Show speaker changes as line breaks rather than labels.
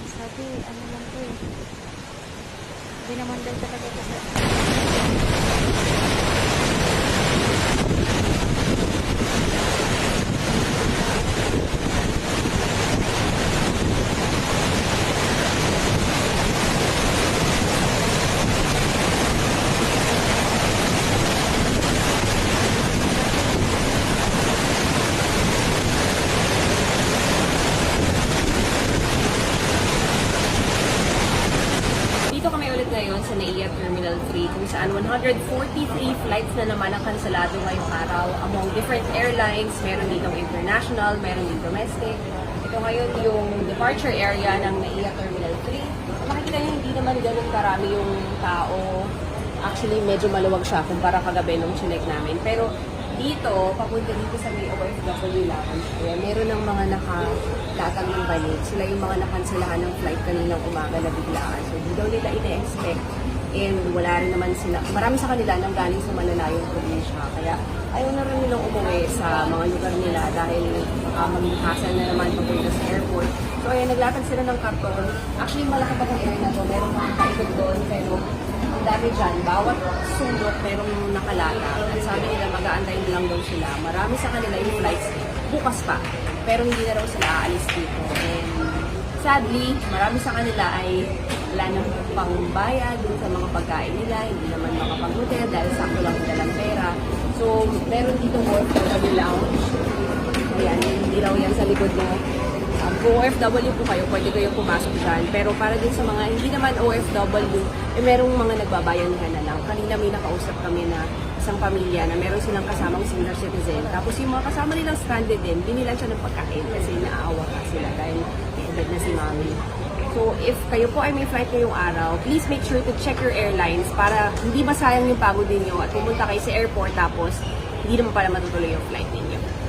Sabi, ano lang to eh. Hindi naman daw talaga kasi.
Dito kami ulit ngayon sa NAIA Terminal 3 kung saan 143 flights na naman ang kanselado ngayong araw among different airlines. Meron ditong international, meron din domestic. Ito ngayon yung departure area ng NAIA Terminal 3. Makikita niyo hindi naman ganun karami yung tao. Actually, medyo maluwag siya kumpara kagabi nung chinek namin. Pero dito, papunta dito sa may OFW lounge, meron ng mga nakalatag ng balik. Sila yung mga nakanselahan ng flight kaninang umaga na biglaan. So, di daw nila ina-expect. And wala rin naman sila. Marami sa kanila nang galing sa malalayong probinsya. Kaya ayaw na rin nilang umuwi sa mga lugar nila dahil magbukasan na naman papunta sa airport. So, ayan, naglatag sila ng karton. Actually, malaki pa ng area na to. Meron mga kaikot doon, pero ang dami dyan. Bawat sundok merong nakalata. At sabi nila, mag-aantay lang daw sila. Marami sa kanila yung flights bukas pa. Pero hindi na raw sila aalis dito. And sadly, marami sa kanila ay wala nang pangbaya dun sa mga pagkain nila. Hindi naman makapag-hotel dahil sakto lang dalang pera. So, meron dito OFW lounge. Ayan, hindi raw yan sa likod mo. Kung OFW po kayo, pwede kayong pumasok dyan. Pero para din sa mga hindi naman OFW, merong mga nagbabayanihan na lang. Kanina may nakausap kami na isang pamilya na meron silang kasamang senior citizen. Tapos yung mga kasama nilang stranded din, binilan siya ng pagkain kasi naaawa ka sila dahil edad na si mami. So if kayo po ay may flight ngayong araw, please make sure to check your airlines para hindi masayang yung pagod ninyo at pumunta kayo sa airport tapos hindi naman pala matutuloy yung flight ninyo.